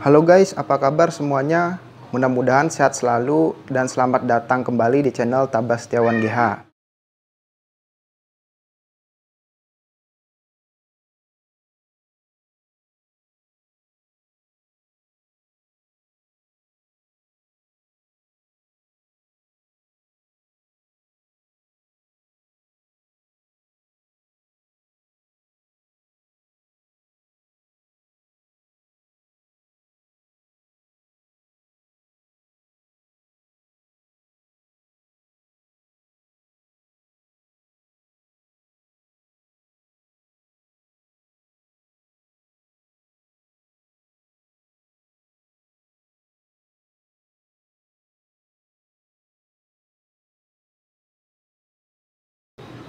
Halo guys, apa kabar semuanya? Mudah-mudahan sehat selalu dan selamat datang kembali di channel Tabas Setiawan GH.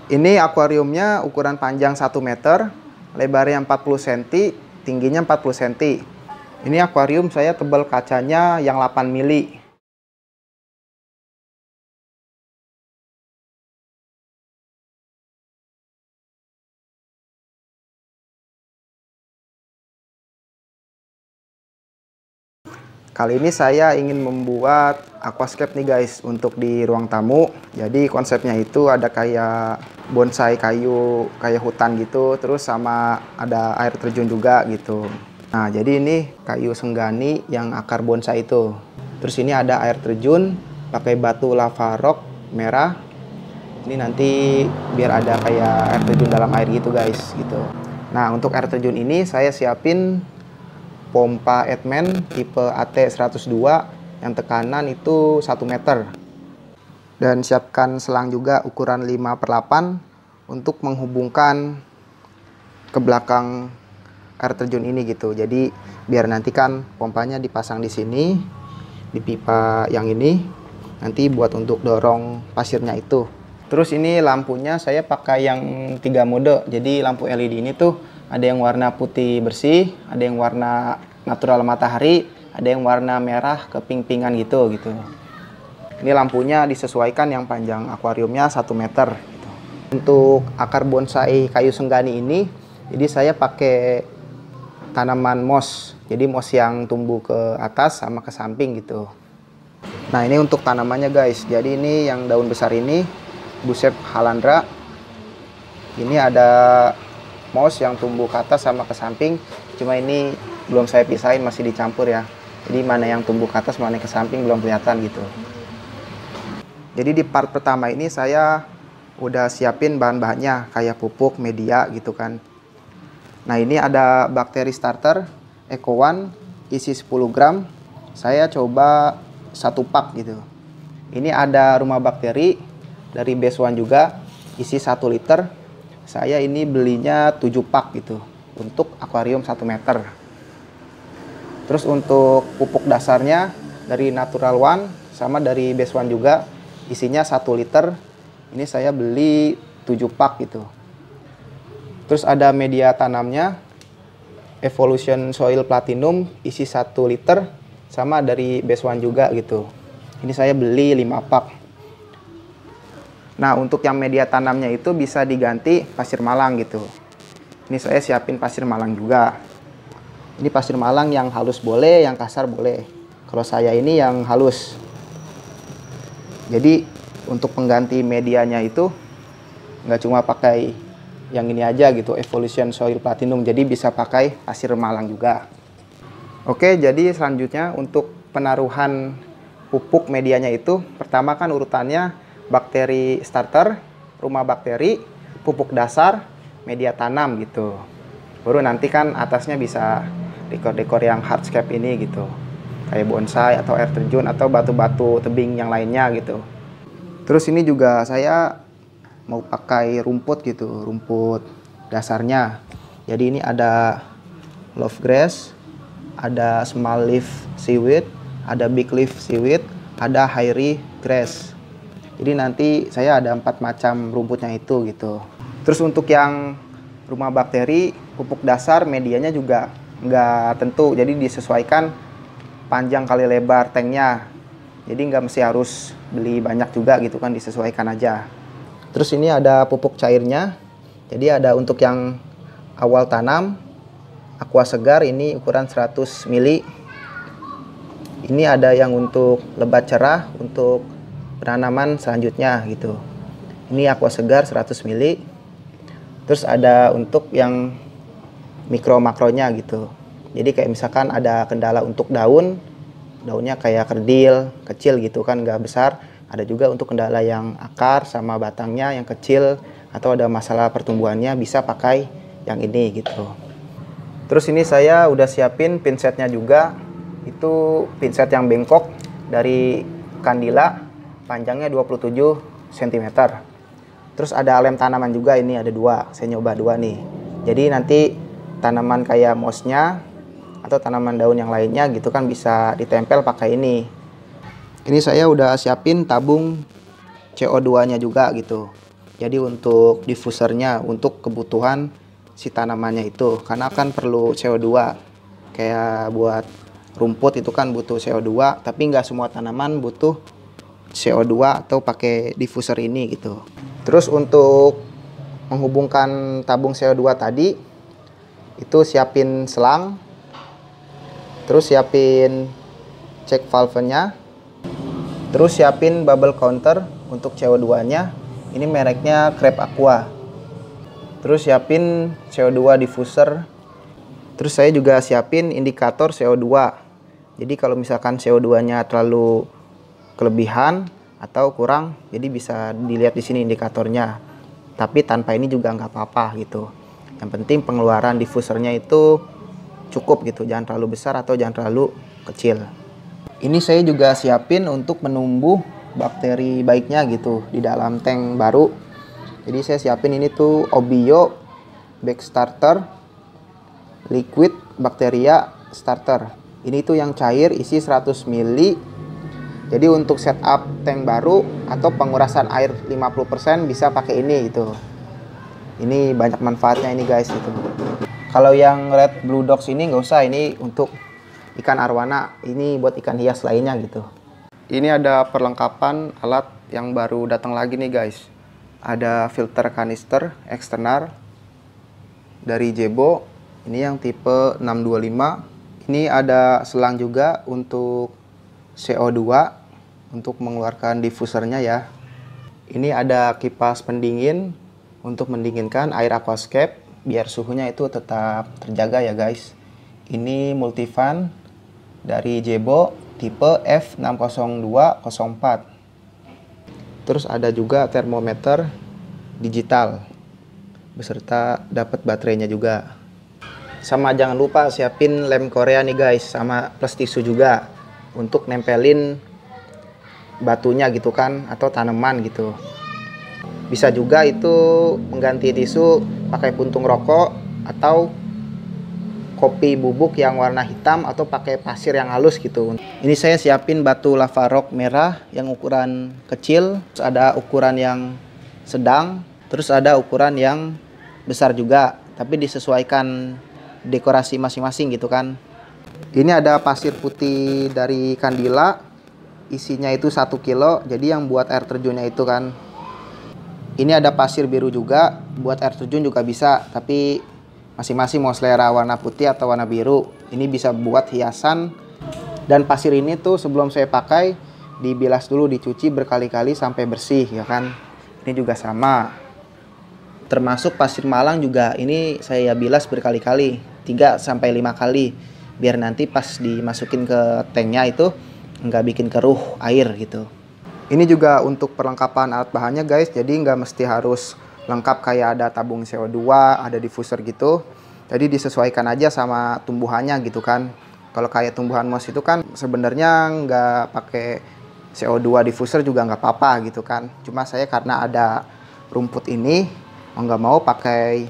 Ini akuariumnya ukuran panjang 1 meter, lebarnya 40 cm, tingginya 40 cm. Ini akuarium saya tebal kacanya yang 8 mili. Kali ini saya ingin membuat aquascape nih guys untuk di ruang tamu. Jadi konsepnya itu ada kayak bonsai kayu, kayak hutan gitu, terus sama ada air terjun juga gitu. Nah, jadi ini kayu senggani yang akar bonsai itu. Terus ini ada air terjun pakai batu lava rock merah. Ini nanti biar ada kayak air terjun dalam air gitu guys gitu. Nah, untuk air terjun ini saya siapin pompa Edman tipe AT102 yang tekanan itu 1 meter. Dan siapkan selang juga ukuran 5/8 untuk menghubungkan ke belakang air terjun ini gitu. Jadi biar nanti kan pompanya dipasang di sini, di pipa yang ini, nanti buat untuk dorong pasirnya itu. Terus ini lampunya saya pakai yang 3 mode. Jadi lampu LED ini tuh ada yang warna putih bersih, ada yang warna natural matahari, ada yang warna merah keping-pingan gitu. Ini lampunya disesuaikan yang panjang akuariumnya 1 meter. Gitu. Untuk akar bonsai kayu senggani ini, jadi saya pakai tanaman moss. Jadi moss yang tumbuh ke atas sama ke samping gitu. Nah ini untuk tanamannya guys. Jadi ini yang daun besar ini Bucep Halandra. Ini ada moss yang tumbuh ke atas sama ke samping. Cuma ini belum saya pisahin, masih dicampur ya. Jadi mana yang tumbuh ke atas, mana yang ke samping belum kelihatan gitu. Jadi di part pertama ini saya udah siapin bahan-bahannya kayak pupuk, media gitu kan. Nah ini ada bakteri starter Eco One isi 10 gram. Saya coba 1 pak gitu. Ini ada rumah bakteri dari Base One juga isi 1 liter. Saya ini belinya 7 pak gitu untuk akuarium 1 meter. Terus untuk pupuk dasarnya dari Natural One sama dari Base One juga isinya 1 liter. Ini saya beli 7 pak gitu. Terus ada media tanamnya Evolution Soil Platinum isi 1 liter sama dari Base One juga gitu. Ini saya beli 5 pak. Nah, untuk yang media tanamnya itu bisa diganti pasir malang gitu. Ini saya siapin pasir malang juga. Ini pasir malang yang halus boleh, yang kasar boleh. Kalau saya ini yang halus. Jadi untuk pengganti medianya itu nggak cuma pakai yang ini aja gitu, Evolution Soil Platinum. Jadi bisa pakai pasir malang juga. Oke, jadi selanjutnya untuk penaruhan pupuk medianya itu, pertama kan urutannya bakteri starter, rumah bakteri, pupuk dasar, media tanam gitu. Baru nanti kan atasnya bisa dekor-dekor yang hardscape ini gitu. Kayak bonsai atau air terjun atau batu-batu tebing yang lainnya gitu. Terus ini juga saya mau pakai rumput gitu, rumput dasarnya. Jadi ini ada love grass, ada small leaf seaweed, ada big leaf seaweed, ada hairy grass. Jadi nanti saya ada 4 macam rumputnya itu gitu. Terus untuk yang rumah bakteri, pupuk dasar medianya juga nggak tentu. Jadi disesuaikan panjang kali lebar tanknya. Jadi nggak mesti harus beli banyak juga gitu kan, disesuaikan aja. Terus ini ada pupuk cairnya. Jadi ada untuk yang awal tanam, aqua segar ini ukuran 100 mili. Ini ada yang untuk lebat cerah untuk penanaman selanjutnya gitu. Ini aqua segar 100 ml. Terus ada untuk yang mikro makronya gitu. Jadi kayak misalkan ada kendala untuk daunnya kayak kerdil, kecil gitu kan, nggak besar. Ada juga untuk kendala yang akar sama batangnya yang kecil, atau ada masalah pertumbuhannya, bisa pakai yang ini gitu. Terus ini saya udah siapin pinsetnya juga. Itu pinset yang bengkok dari Candila, panjangnya 27 cm. Terus ada lem tanaman juga, ini ada dua, saya nyoba dua nih. Jadi nanti tanaman kayak mossnya atau tanaman daun yang lainnya gitu kan bisa ditempel pakai ini. Ini saya udah siapin tabung CO2-nya juga gitu. Jadi untuk diffusernya untuk kebutuhan si tanamannya itu, karena kan perlu CO2. Kayak buat rumput itu kan butuh CO2, tapi nggak semua tanaman butuh CO2 atau pakai diffuser ini gitu. Terus untuk menghubungkan tabung CO2 tadi, itu siapin selang, terus siapin cek valve-nya, terus siapin bubble counter untuk CO2-nya. Ini mereknya Crab Aqua. Terus siapin CO2 diffuser. Terus saya juga siapin indikator CO2. Jadi kalau misalkan CO2-nya terlalu kelebihan atau kurang, jadi bisa dilihat di sini indikatornya. Tapi tanpa ini juga nggak apa-apa gitu. Yang penting pengeluaran diffusernya itu cukup gitu, jangan terlalu besar atau jangan terlalu kecil. Ini saya juga siapin untuk menumbuh bakteri baiknya gitu di dalam tank baru. Jadi saya siapin ini tuh Obio Backstarter Liquid Bacteria Starter. Ini tuh yang cair isi 100 ml. Jadi untuk setup tank baru atau pengurasan air 50% bisa pakai ini gitu. Ini banyak manfaatnya ini guys gitu. Kalau yang red blue dogs ini nggak usah, ini untuk ikan arwana, ini buat ikan hias lainnya gitu. Ini ada perlengkapan alat yang baru datang lagi nih guys. Ada filter kanister eksternal dari Jebo. Ini yang tipe 625. Ini ada selang juga untuk CO2 untuk mengeluarkan diffusernya ya. Ini ada kipas pendingin untuk mendinginkan air aquascape biar suhunya itu tetap terjaga ya guys. Ini multifan dari Jebo tipe F60204. Terus ada juga termometer digital beserta dapat baterainya juga. Sama jangan lupa siapin lem Korea nih guys, sama plus tisu juga untuk nempelin batunya gitu kan, atau tanaman gitu. Bisa juga itu mengganti tisu pakai puntung rokok atau kopi bubuk yang warna hitam atau pakai pasir yang halus gitu. Ini saya siapin batu lava rock merah yang ukuran kecil, terus ada ukuran yang sedang, terus ada ukuran yang besar juga, tapi disesuaikan dekorasi masing-masing gitu kan. Ini ada pasir putih dari Candila, isinya itu 1 kilo, jadi yang buat air terjunnya itu kan. Ini ada pasir biru juga, buat air terjun juga bisa, tapi masing-masing mau selera warna putih atau warna biru. Ini bisa buat hiasan. Dan pasir ini tuh sebelum saya pakai dibilas dulu, dicuci berkali-kali sampai bersih ya kan. Ini juga sama. Termasuk pasir malang juga ini saya bilas berkali-kali, 3 sampai 5 kali, biar nanti pas dimasukin ke tanknya itu nggak bikin keruh air gitu. Ini juga untuk perlengkapan alat bahannya guys, jadi nggak mesti harus lengkap kayak ada tabung CO2, ada diffuser gitu. Jadi disesuaikan aja sama tumbuhannya gitu kan. Kalau kayak tumbuhan moss itu kan sebenarnya nggak pakai CO2 diffuser juga nggak apa-apa gitu kan. Cuma saya karena ada rumput ini, mau nggak mau pakai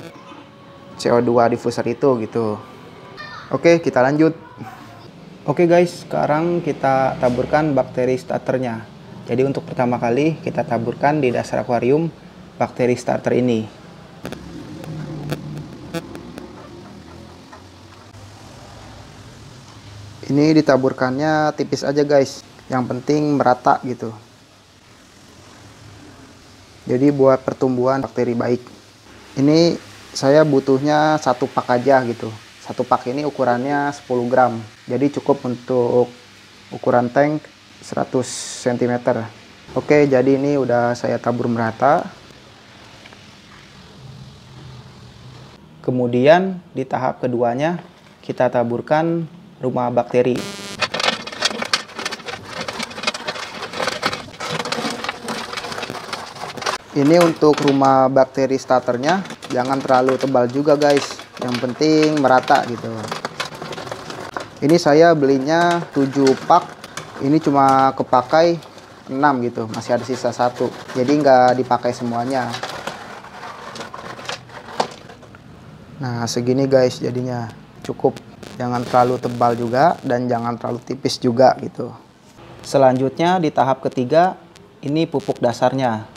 CO2 diffuser itu gitu. Oke, kita lanjut. Oke guys, sekarang kita taburkan bakteri starternya. Jadi untuk pertama kali kita taburkan di dasar akuarium bakteri starter ini. Ini ditaburkannya tipis aja guys, yang penting merata gitu. Jadi buat pertumbuhan bakteri baik. Ini saya butuhnya 1 pak aja gitu. 1 pak ini ukurannya 10 gram. Jadi cukup untuk ukuran tank 100 cm. Oke, jadi ini udah saya tabur merata. Kemudian di tahap keduanya kita taburkan rumah bakteri. Ini untuk rumah bakteri starternya, jangan terlalu tebal juga guys. Yang penting merata gitu. Ini saya belinya 7 pak. Ini cuma kepakai 6 gitu. Masih ada sisa 1. Jadi nggak dipakai semuanya. Nah, segini guys jadinya. Cukup. Jangan terlalu tebal juga dan jangan terlalu tipis juga gitu. Selanjutnya di tahap ketiga, ini pupuk dasarnya.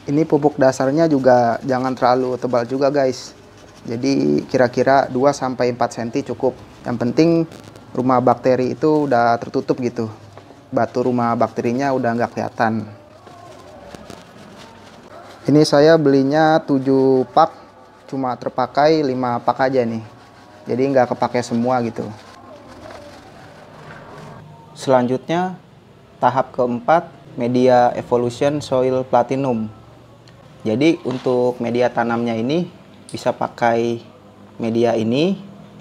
Ini pupuk dasarnya juga jangan terlalu tebal juga guys. Jadi kira-kira 2-4 cm cukup. Yang penting rumah bakteri itu udah tertutup gitu. Batu rumah bakterinya udah nggak kelihatan. Ini saya belinya 7 pak. Cuma terpakai 5 pak aja nih. Jadi nggak kepake semua gitu. Selanjutnya tahap keempat, media evolution soil platinum. Jadi untuk media tanamnya ini bisa pakai media ini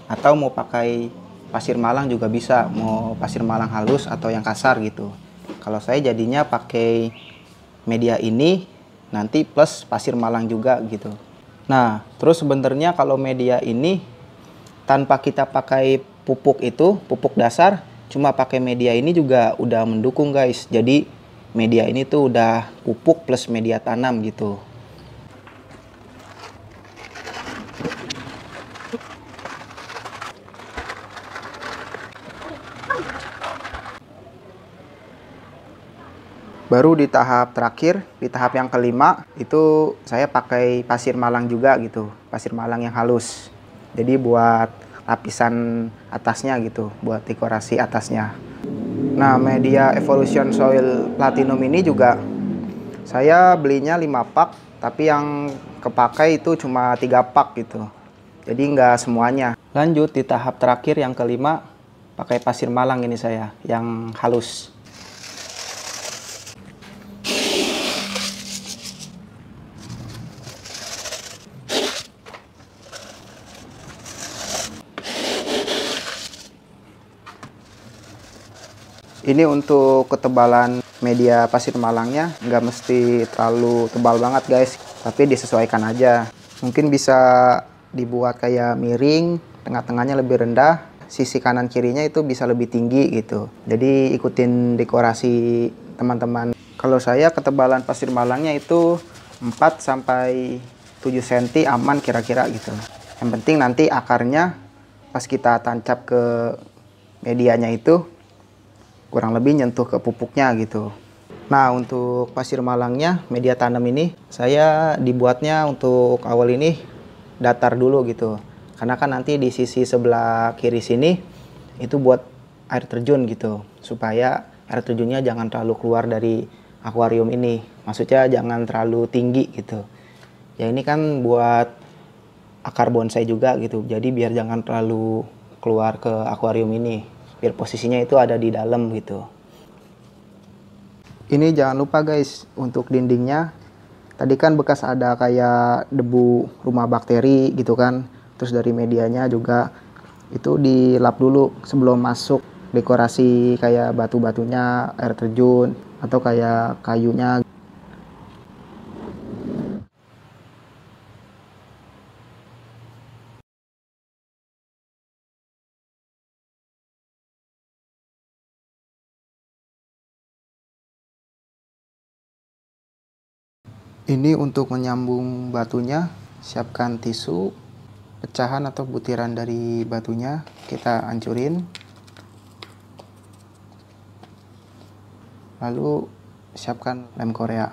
atau mau pakai pasir malang juga bisa, mau pasir malang halus atau yang kasar gitu. Kalau saya jadinya pakai media ini nanti plus pasir malang juga gitu. Nah, terus sebenarnya kalau media ini tanpa kita pakai pupuk itu, pupuk dasar, cuma pakai media ini juga udah mendukung guys. Jadi media ini tuh udah pupuk plus media tanam gitu. Baru di tahap terakhir, di tahap yang kelima, itu saya pakai pasir malang juga gitu. Pasir malang yang halus. Jadi buat lapisan atasnya gitu, buat dekorasi atasnya. Nah, media evolution soil platinum ini juga saya belinya 5 pak, tapi yang kepakai itu cuma 3 pak gitu. Jadi nggak semuanya. Lanjut di tahap terakhir yang kelima, pakai pasir malang ini saya, yang halus. Ini untuk ketebalan media pasir malangnya nggak mesti terlalu tebal banget guys, tapi disesuaikan aja. Mungkin bisa dibuat kayak miring, tengah-tengahnya lebih rendah, sisi kanan kirinya itu bisa lebih tinggi gitu. Jadi ikutin dekorasi teman-teman. Kalau saya ketebalan pasir malangnya itu 4-7 cm aman kira-kira gitu. Yang penting nanti akarnya pas kita tancap ke medianya itu kurang lebih nyentuh ke pupuknya gitu. Nah, untuk pasir malangnya, media tanam ini saya dibuatnya untuk awal ini datar dulu gitu. Karena kan nanti di sisi sebelah kiri sini itu buat air terjun gitu. Supaya air terjunnya jangan terlalu keluar dari akuarium ini. Maksudnya jangan terlalu tinggi gitu. Ya ini kan buat akar bonsai juga gitu. Jadi biar jangan terlalu keluar ke akuarium ini. Biar posisinya itu ada di dalam gitu. Ini jangan lupa guys, untuk dindingnya tadi kan bekas ada kayak debu rumah bakteri gitu kan. Terus dari medianya juga itu dilap dulu sebelum masuk dekorasi kayak batu-batunya, air terjun atau kayak kayunya. Ini untuk menyambung batunya, siapkan tisu, pecahan atau butiran dari batunya kita hancurin. Lalu siapkan lem Korea.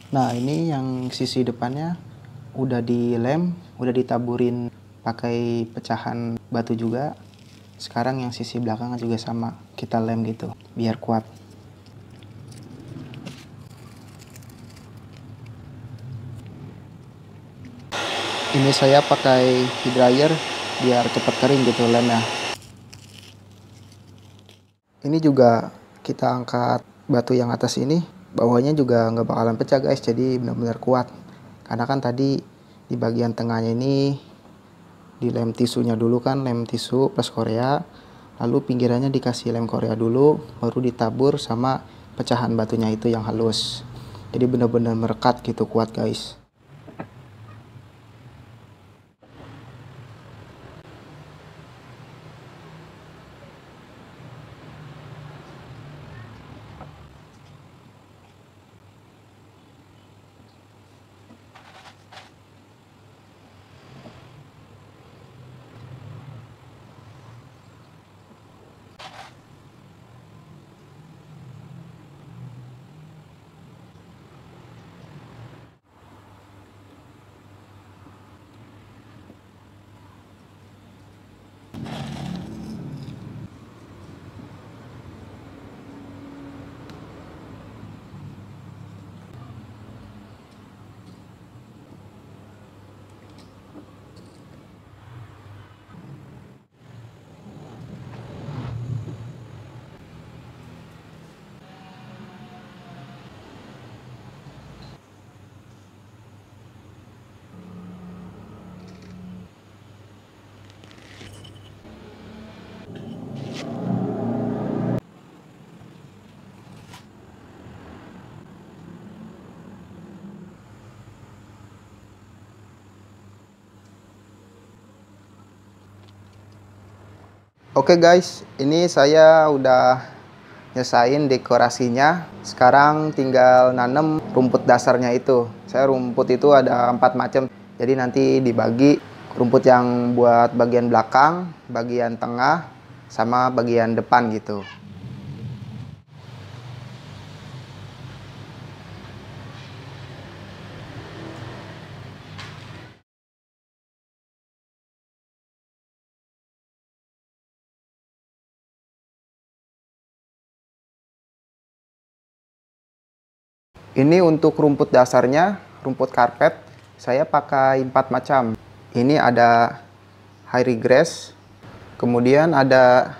Nah, ini yang sisi depannya udah dilem, udah ditaburin pakai pecahan batu juga. Sekarang yang sisi belakang juga sama, kita lem gitu biar kuat. Ini saya pakai heat dryer biar cepat kering gitu lemnya. Ini juga kita angkat batu yang atas ini, bawahnya juga nggak bakalan pecah guys, jadi benar-benar kuat. Karena kan tadi di bagian tengahnya ini dilem tisunya dulu kan, lem tisu plus Korea, lalu pinggirannya dikasih lem Korea dulu, baru ditabur sama pecahan batunya itu yang halus. Jadi benar-benar merekat gitu, kuat guys. Oke guys, ini saya udah nyesain dekorasinya. Sekarang tinggal nanem rumput dasarnya itu. Saya rumput itu ada 4 macam. Jadi nanti dibagi rumput yang buat bagian belakang, bagian tengah, sama bagian depan gitu. Ini untuk rumput dasarnya, rumput karpet, saya pakai 4 macam. Ini ada hairy grass, kemudian ada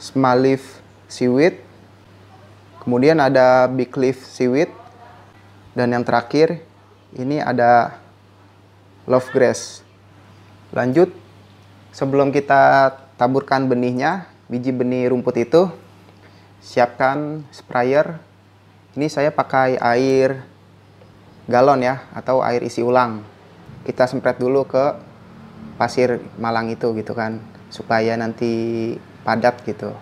small leaf seaweed, kemudian ada big leaf seaweed, dan yang terakhir ini ada love grass. Lanjut, sebelum kita taburkan benihnya, biji benih rumput itu, siapkan sprayer. Ini saya pakai air galon ya, atau air isi ulang. Kita semprot dulu ke pasir malang itu gitu kan, supaya nanti padat gitu.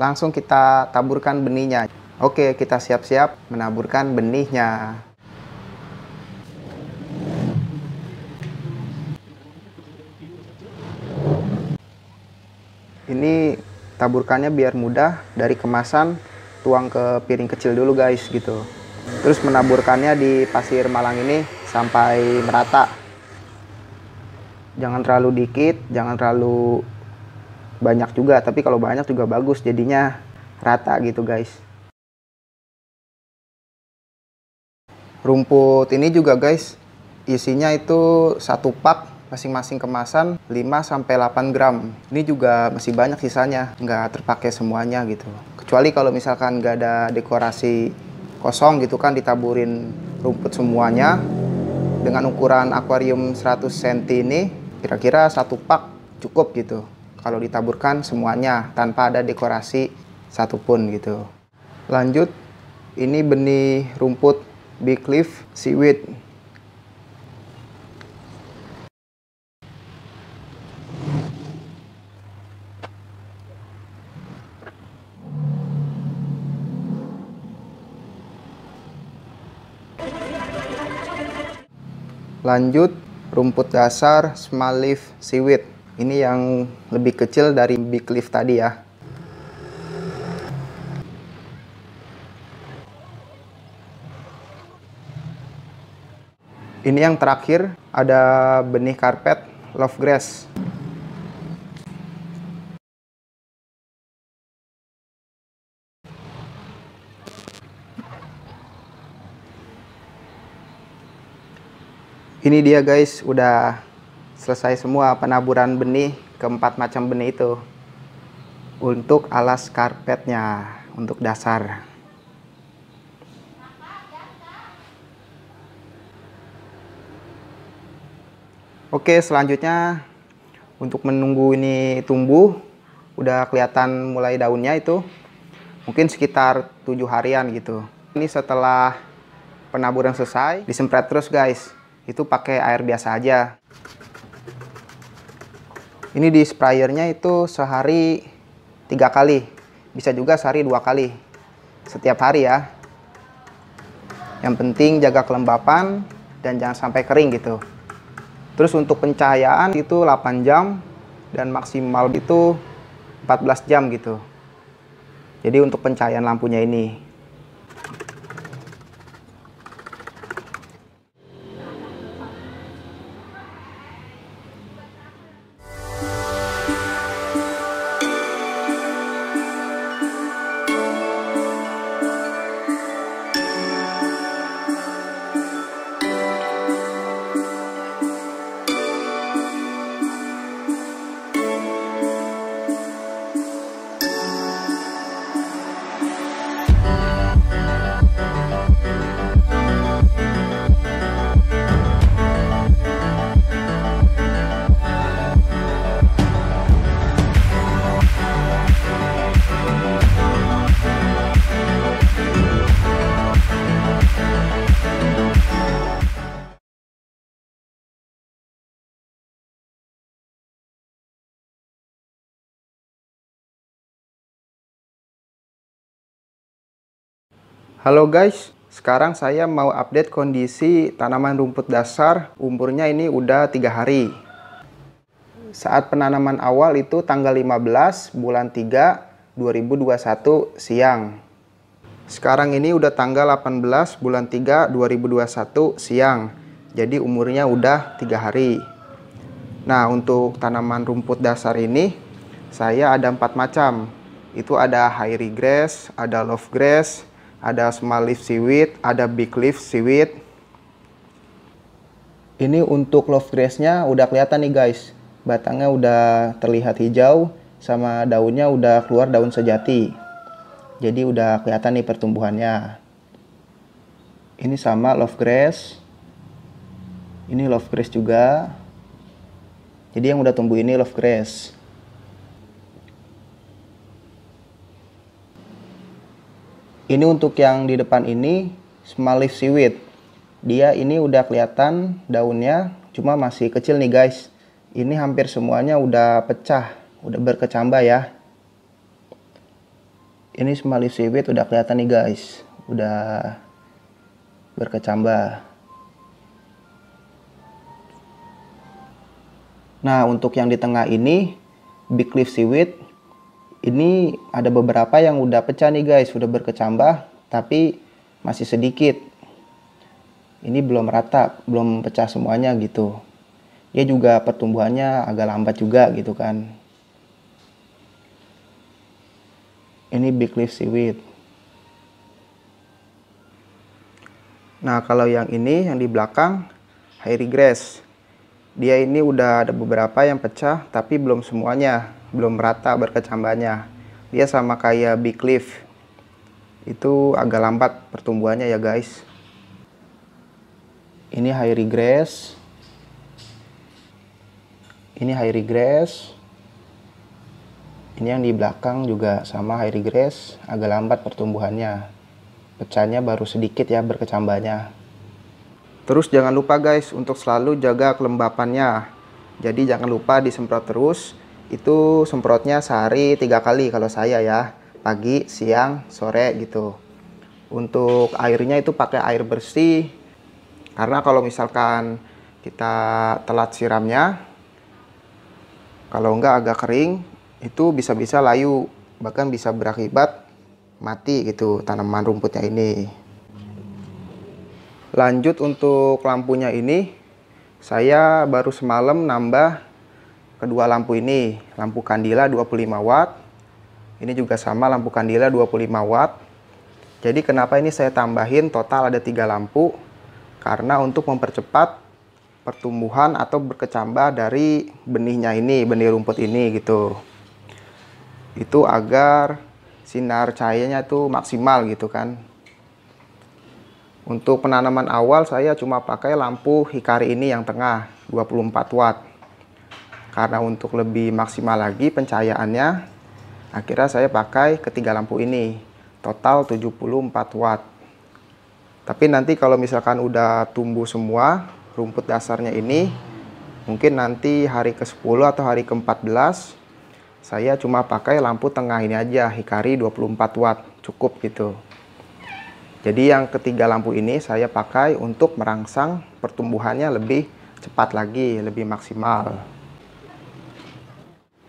Langsung kita taburkan benihnya. Oke, kita siap-siap menaburkan benihnya. Ini taburkannya biar mudah, dari kemasan tuang ke piring kecil dulu guys gitu. Terus menaburkannya di pasir malang ini sampai merata. Jangan terlalu dikit, jangan terlalu banyak juga, tapi kalau banyak juga bagus, jadinya rata gitu guys. Rumput ini juga guys, isinya itu 1 pak, masing-masing kemasan 5-8 gram. Ini juga masih banyak sisanya, nggak terpakai semuanya gitu. Kecuali kalau misalkan nggak ada dekorasi kosong gitu kan, ditaburin rumput semuanya. Dengan ukuran akuarium 100 cm ini, kira-kira 1 pak cukup gitu. Kalau ditaburkan semuanya tanpa ada dekorasi satupun gitu. Lanjut, ini benih rumput big leaf seaweed. Lanjut, rumput dasar small leaf seaweed. Ini yang lebih kecil dari big leaf tadi ya. Ini yang terakhir, ada benih karpet love grass. Ini dia guys, udah selesai semua penaburan benih, keempat macam benih itu. Untuk alas karpetnya, untuk dasar. Oke, selanjutnya untuk menunggu ini tumbuh, udah kelihatan mulai daunnya itu, mungkin sekitar 7 harian gitu. Ini setelah penaburan selesai, disemprot terus guys. Itu pakai air biasa aja. Ini di sprayernya itu sehari 3 kali, bisa juga sehari 2 kali, setiap hari ya. Yang penting jaga kelembapan dan jangan sampai kering gitu. Terus untuk pencahayaan itu 8 jam dan maksimal itu 14 jam gitu. Jadi untuk pencahayaan lampunya ini. Halo guys, sekarang saya mau update kondisi tanaman rumput dasar. Umurnya ini udah 3 hari. Saat penanaman awal itu tanggal 15 bulan 3 2021 siang. Sekarang ini udah tanggal 18 bulan 3 2021 siang. Jadi umurnya udah 3 hari. Nah, untuk tanaman rumput dasar ini saya ada 4 macam. Itu ada hairy grass, ada love grass, ada small leaf seaweed, ada big leaf seaweed. Ini untuk love grass-nya udah kelihatan nih guys. Batangnya udah terlihat hijau, sama daunnya udah keluar daun sejati. Jadi udah kelihatan nih pertumbuhannya. Ini sama love grass. Ini love grass juga. Jadi yang udah tumbuh ini love grass. Ini untuk yang di depan ini small leaf seaweed. Dia ini udah kelihatan daunnya, cuma masih kecil nih guys. Ini hampir semuanya udah pecah, udah berkecambah ya. Ini small leaf seaweed udah kelihatan nih guys, udah berkecambah. Nah, untuk yang di tengah ini big leaf seaweed. Ini ada beberapa yang udah pecah nih guys, udah berkecambah, tapi masih sedikit. Ini belum rata, belum pecah semuanya gitu. Dia juga pertumbuhannya agak lambat juga gitu kan. Ini big leaf seaweed. Nah, kalau yang ini, yang di belakang, hairy grass. Dia ini udah ada beberapa yang pecah, tapi belum semuanya, belum rata berkecambahnya. Dia sama kayak big leaf. Itu agak lambat pertumbuhannya ya guys. Ini hairy grass. Ini hairy grass. Ini yang di belakang juga sama hairy grass, agak lambat pertumbuhannya. Pecahnya baru sedikit ya berkecambahnya. Terus jangan lupa guys untuk selalu jaga kelembapannya. Jadi jangan lupa disemprot terus. Itu semprotnya sehari 3 kali kalau saya ya. Pagi, siang, sore gitu. Untuk airnya itu pakai air bersih. Karena kalau misalkan kita telat siramnya, kalau enggak agak kering, itu bisa-bisa layu. Bahkan bisa berakibat mati gitu tanaman rumputnya ini. Lanjut untuk lampunya ini, saya baru semalam nambah kedua lampu ini. Lampu kandila 25 watt. Ini juga sama lampu kandila 25 watt. Jadi kenapa ini saya tambahin total ada 3 lampu? Karena untuk mempercepat pertumbuhan atau berkecambah dari benihnya ini, benih rumput ini gitu. Itu agar sinar cahayanya itu maksimal gitu kan. Untuk penanaman awal saya cuma pakai lampu Hikari ini yang tengah 24 watt. Karena untuk lebih maksimal lagi pencahayaannya, akhirnya saya pakai ketiga lampu ini, total 74 watt. Tapi nanti kalau misalkan udah tumbuh semua rumput dasarnya ini, mungkin nanti hari ke-10 atau hari ke-14 saya cuma pakai lampu tengah ini aja, Hikari 24 watt, cukup gitu. Jadi yang ketiga lampu ini saya pakai untuk merangsang pertumbuhannya lebih cepat lagi, lebih maksimal.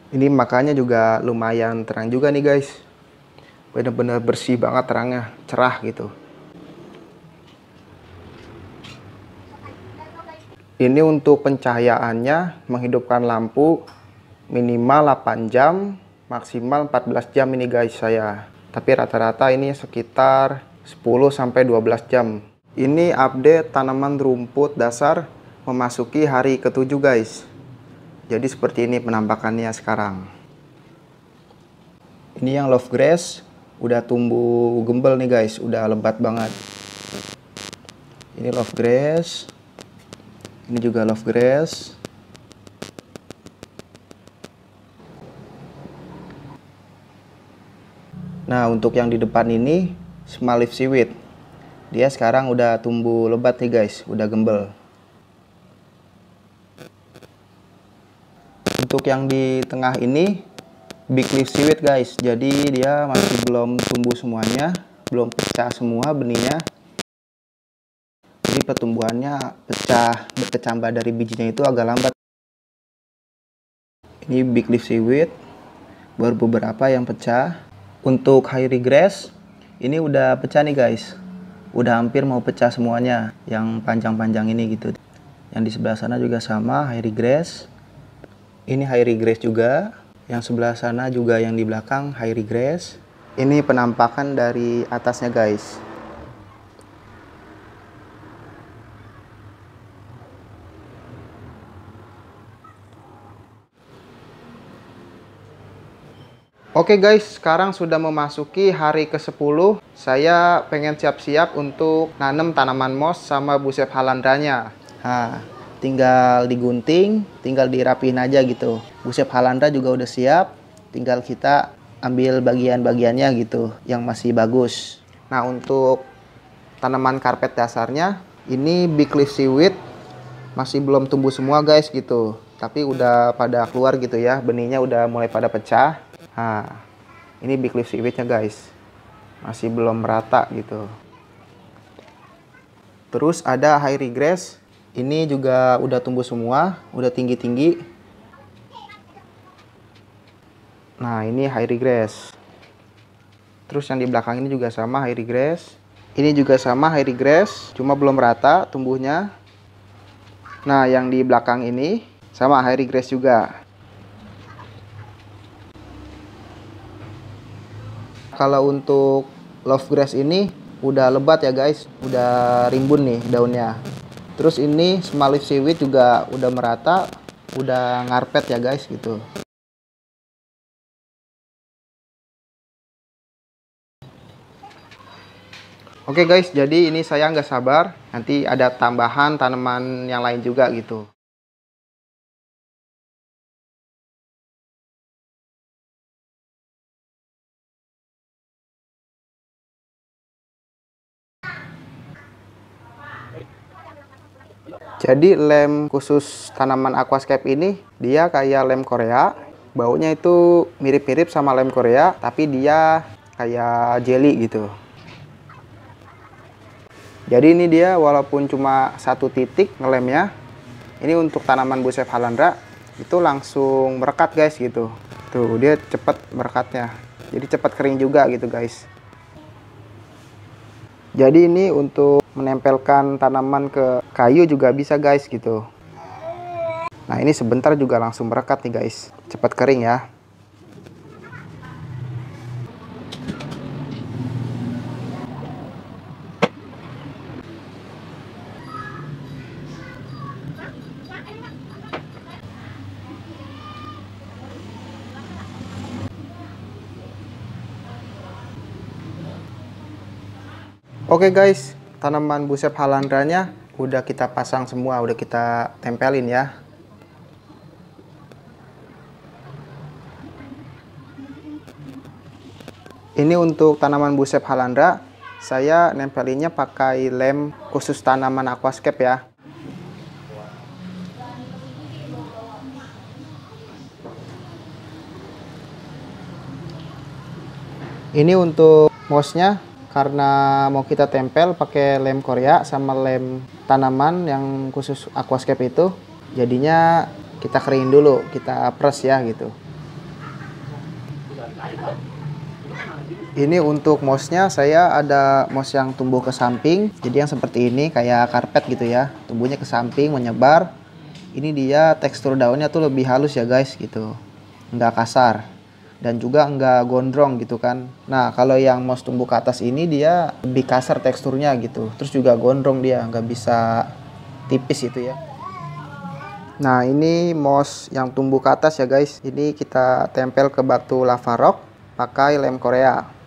Ini makanya juga lumayan terang juga nih guys. Bener-bener bersih banget terangnya, cerah gitu. Ini untuk pencahayaannya menghidupkan lampu minimal 8 jam, maksimal 14 jam ini guys saya. Tapi rata-rata ini sekitar 10-12 jam. Ini update tanaman rumput dasar memasuki hari ke-7 guys. Jadi seperti ini penampakannya sekarang. Ini yang love grass udah tumbuh gembel nih guys, udah lebat banget. Ini love grass. Ini juga love grass. Nah, untuk yang di depan ini Small Leaf Seaweed. Dia sekarang udah tumbuh lebat nih guys, udah gembel. Untuk yang di tengah ini Big Leaf Seaweed guys. Jadi dia masih belum tumbuh semuanya, belum pecah semua benihnya. Jadi pertumbuhannya pecah, berkecambah dari bijinya itu agak lambat. Ini Big Leaf Seaweed, baru beberapa yang pecah. Untuk Hairy Grass ini udah pecah nih guys, udah hampir mau pecah semuanya yang panjang-panjang ini gitu. Yang di sebelah sana juga sama Hairy Grass. Ini Hairy Grass juga. Yang sebelah sana juga yang di belakang Hairy Grass. Ini penampakan dari atasnya guys. Oke guys, sekarang sudah memasuki hari ke-10. Saya pengen siap-siap untuk nanam tanaman moss sama busep halandranya. Nah, tinggal digunting, tinggal dirapihin aja gitu. Busep halandra juga udah siap, tinggal kita ambil bagian-bagiannya gitu yang masih bagus. Nah, untuk tanaman karpet dasarnya, ini Big Leaf Seaweed masih belum tumbuh semua guys gitu. Tapi udah pada keluar gitu ya, benihnya udah mulai pada pecah. Nah, ini Big Leaf Seaweednya guys, masih belum merata gitu. Terus ada Hairy Grass, ini juga udah tumbuh semua, udah tinggi-tinggi. Nah, ini Hairy Grass. Terus yang di belakang ini juga sama Hairy Grass. Ini juga sama Hairy Grass, cuma belum rata tumbuhnya. Nah, yang di belakang ini sama Hairy Grass juga. Kalau untuk love grass ini udah lebat ya guys, udah rimbun nih daunnya. Terus ini Small Leaf Seaweed juga udah merata, udah ngarpet ya guys gitu. Oke guys, jadi ini saya nggak sabar, nanti ada tambahan tanaman yang lain juga gitu. Jadi lem khusus tanaman aquascape ini dia kayak lem Korea. Baunya itu mirip-mirip sama lem Korea, tapi dia kayak jelly gitu. Jadi ini dia walaupun cuma satu titik ngelemnya, ini untuk tanaman busep halandra itu langsung merekat guys gitu. Tuh dia cepet merekatnya. Jadi cepat kering juga gitu guys. Jadi ini untuk menempelkan tanaman ke kayu juga bisa guys gitu. Nah ini sebentar juga langsung merekat nih guys, cepat kering ya. Oke guys, tanaman busep halandranya udah kita pasang semua, udah kita tempelin ya. Ini untuk tanaman busep halandra, saya nempelinnya pakai lem khusus tanaman aquascape ya. Ini untuk mouse-nya, karena mau kita tempel pakai lem Korea sama lem tanaman yang khusus aquascape itu, jadinya kita keringin dulu, kita press ya gitu. Ini untuk mouse-nya, saya ada mouse yang tumbuh ke samping, jadi yang seperti ini kayak karpet gitu ya, tumbuhnya ke samping menyebar. Ini dia tekstur daunnya tuh lebih halus ya guys gitu, nggak kasar. Dan juga enggak gondrong gitu kan. Nah kalau yang mouse tumbuh ke atas ini dia lebih kasar teksturnya gitu, terus juga gondrong, dia nggak bisa tipis itu ya. Nah ini mouse yang tumbuh ke atas ya guys, ini kita tempel ke batu lava rock pakai lem Korea.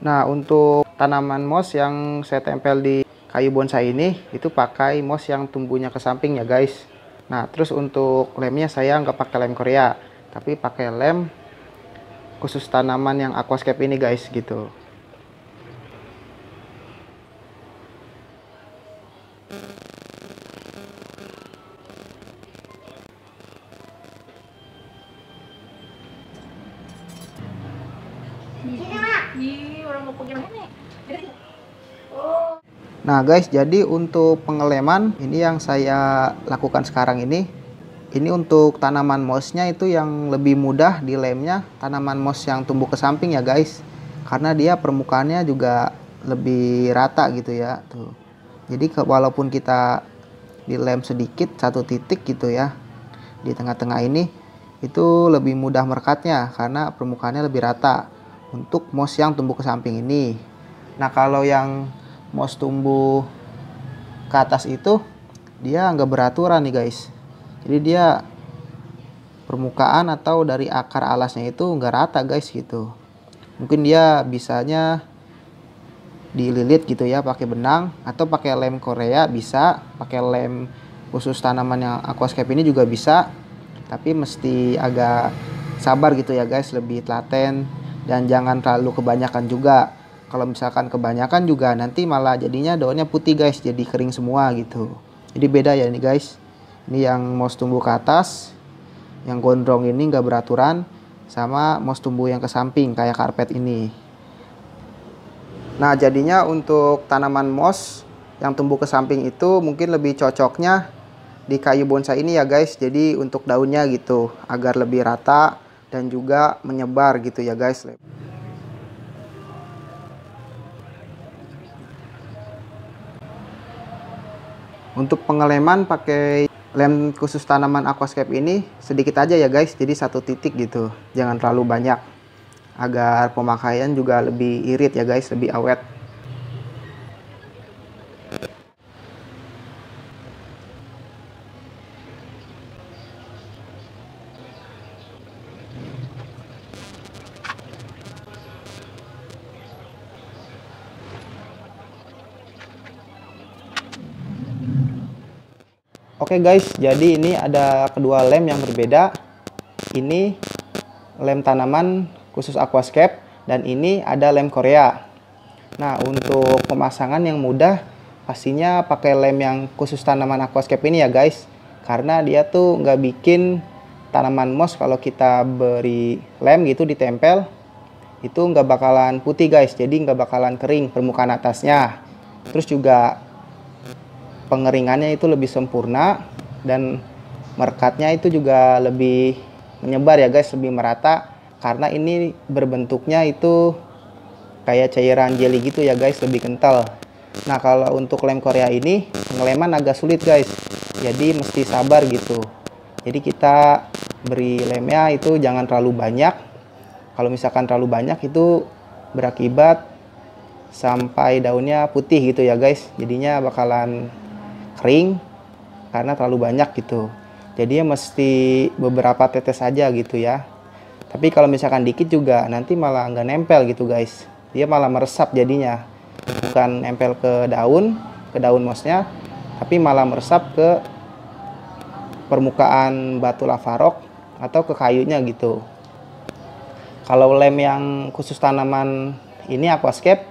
Nah untuk tanaman moss yang saya tempel di kayu bonsai ini, itu pakai moss yang tumbuhnya ke samping ya guys. Nah terus untuk lemnya saya nggak pakai lem Korea, tapi pakai lem khusus tanaman yang aquascape ini guys gitu. Nah guys, jadi untuk pengeleman ini yang saya lakukan sekarang ini untuk tanaman mossnya itu yang lebih mudah dilemnya tanaman moss yang tumbuh ke samping ya guys, karena dia permukaannya juga lebih rata gitu ya tuh. Jadi walaupun kita dilem sedikit satu titik gitu ya di tengah-tengah ini, itu lebih mudah merekatnya karena permukaannya lebih rata untuk moss yang tumbuh ke samping ini. Nah kalau yang moss tumbuh ke atas itu dia nggak beraturan nih guys, jadi dia permukaan atau dari akar alasnya itu nggak rata guys gitu. Mungkin dia bisanya dililit gitu ya pakai benang atau pakai lem Korea, bisa pakai lem khusus tanaman yang aquascape ini juga bisa, tapi mesti agak sabar gitu ya guys, lebih telaten dan jangan terlalu kebanyakan juga. Kalau misalkan kebanyakan juga nanti malah jadinya daunnya putih guys, jadi kering semua gitu. Jadi beda ya ini guys, ini yang moss tumbuh ke atas yang gondrong ini nggak beraturan, sama moss tumbuh yang ke samping kayak karpet ini. Nah jadinya untuk tanaman moss yang tumbuh ke samping itu mungkin lebih cocoknya di kayu bonsai ini ya guys. Jadi untuk daunnya gitu agar lebih rata dan juga menyebar gitu ya guys. Untuk pengeleman pakai lem khusus tanaman aquascape ini sedikit aja ya guys, jadi satu titik gitu, jangan terlalu banyak agar pemakaian juga lebih irit ya guys, lebih awet. Oke guys, jadi ini ada kedua lem yang berbeda. Ini lem tanaman khusus aquascape dan ini ada lem Korea. Nah, untuk pemasangan yang mudah pastinya pakai lem yang khusus tanaman aquascape ini ya guys. Karena dia tuh nggak bikin tanaman moss kalau kita beri lem gitu ditempel itu nggak bakalan putih guys, jadi nggak bakalan kering permukaan atasnya. Terus juga pengeringannya itu lebih sempurna dan merekatnya itu juga lebih menyebar ya guys, lebih merata karena ini berbentuknya itu kayak cairan jelly gitu ya guys, lebih kental. Nah, kalau untuk lem Korea ini pengeleman agak sulit guys, jadi mesti sabar gitu. Jadi kita beri lemnya itu jangan terlalu banyak. Kalau misalkan terlalu banyak itu berakibat sampai daunnya putih gitu ya guys, jadinya bakalan kering karena terlalu banyak gitu. Jadinya mesti beberapa tetes saja gitu ya. Tapi kalau misalkan dikit juga nanti malah nggak nempel gitu guys, dia malah meresap jadinya, bukan nempel ke daun mossnya, tapi malah meresap ke permukaan batu lava rock atau ke kayunya gitu. Kalau lem yang khusus tanaman ini aquascape,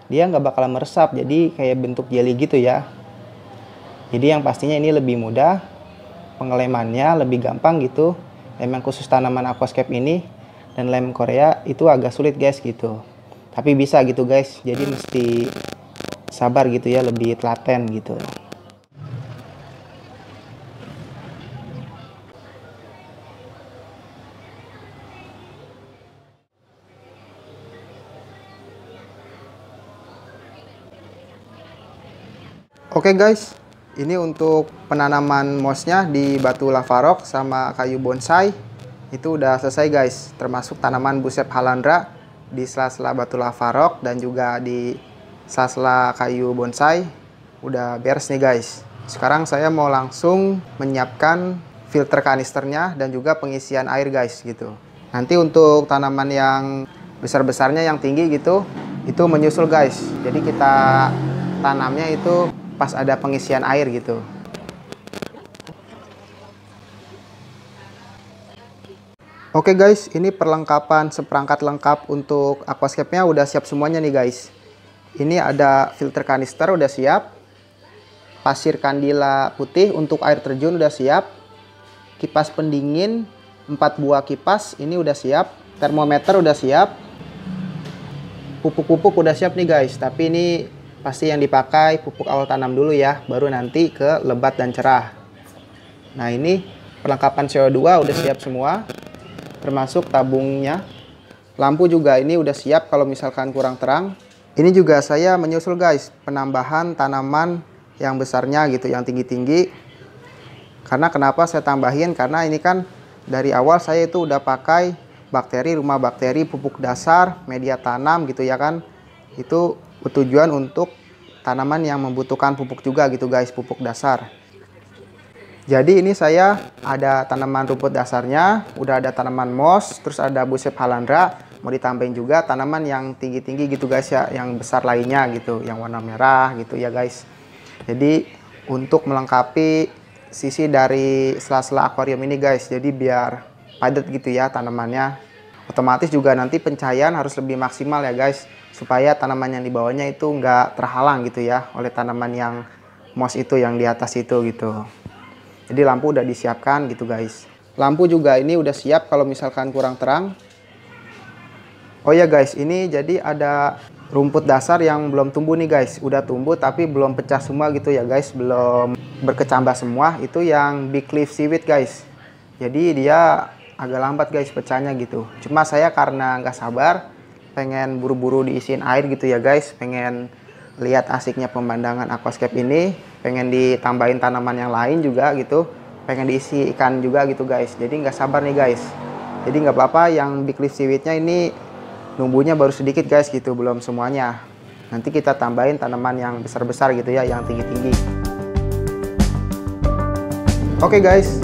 dia nggak bakalan meresap, jadi kayak bentuk jelly gitu ya. Jadi yang pastinya ini lebih mudah, pengelemannya lebih gampang gitu. Lem yang khusus tanaman aquascape ini dan lem Korea itu agak sulit guys gitu. Tapi bisa gitu guys, jadi mesti sabar gitu ya, lebih telaten gitu. Oke guys, ini untuk penanaman mossnya di batu lava rock sama kayu bonsai itu udah selesai guys, termasuk tanaman Bucep halandra di sela-sela batu lava rock dan juga di sela-sela kayu bonsai udah beres nih guys. Sekarang saya mau langsung menyiapkan filter kanisternya dan juga pengisian air guys gitu. Nanti untuk tanaman yang besar-besarnya yang tinggi gitu, itu menyusul guys. Jadi kita tanamnya itu pas ada pengisian air gitu. Oke guys, ini perlengkapan seperangkat lengkap untuk aquascape-nya udah siap semuanya nih guys. Ini ada filter kanister udah siap, pasir kandila putih untuk air terjun udah siap, kipas pendingin 4 buah kipas ini udah siap, termometer udah siap, pupuk-pupuk udah siap nih guys. Tapi ini pasti yang dipakai pupuk awal tanam dulu ya, baru nanti ke lebat dan cerah. Nah, ini perlengkapan CO2 udah siap semua, termasuk tabungnya. Lampu juga ini udah siap kalau misalkan kurang terang. Ini juga saya menyusul guys, penambahan tanaman yang besarnya gitu, yang tinggi-tinggi. Karena kenapa saya tambahin? Karena ini kan dari awal saya itu udah pakai bakteri, rumah bakteri, pupuk dasar, media tanam gitu ya kan. Itu bertujuan untuk tanaman yang membutuhkan pupuk juga gitu guys, pupuk dasar. Jadi ini saya ada tanaman rumput dasarnya, udah ada tanaman moss, terus ada Bucep halandra, mau ditambahin juga tanaman yang tinggi-tinggi gitu guys ya, yang besar lainnya gitu, yang warna merah gitu ya guys. Jadi untuk melengkapi sisi dari sela-sela akuarium ini guys, jadi biar padat gitu ya tanamannya. Otomatis juga nanti pencahayaan harus lebih maksimal ya guys, supaya tanaman yang di bawahnya itu nggak terhalang gitu ya oleh tanaman yang moss itu, yang di atas itu gitu. Jadi lampu udah disiapkan gitu guys. Lampu juga ini udah siap kalau misalkan kurang terang. Oh ya guys, ini jadi ada rumput dasar yang belum tumbuh nih guys. Udah tumbuh tapi belum pecah semua gitu ya guys, belum berkecambah semua. Itu yang big leaf seaweed guys. Jadi dia agak lambat guys pecahnya gitu. Cuma saya karena nggak sabar, pengen buru-buru diisiin air gitu ya guys, pengen lihat asiknya pemandangan aquascape ini, pengen ditambahin tanaman yang lain juga gitu, pengen diisi ikan juga gitu guys. Jadi nggak sabar nih guys. Jadi nggak apa-apa yang big leaf seaweednya ini numbuhnya baru sedikit guys gitu, belum semuanya. Nanti kita tambahin tanaman yang besar-besar gitu ya, yang tinggi-tinggi. Oke guys,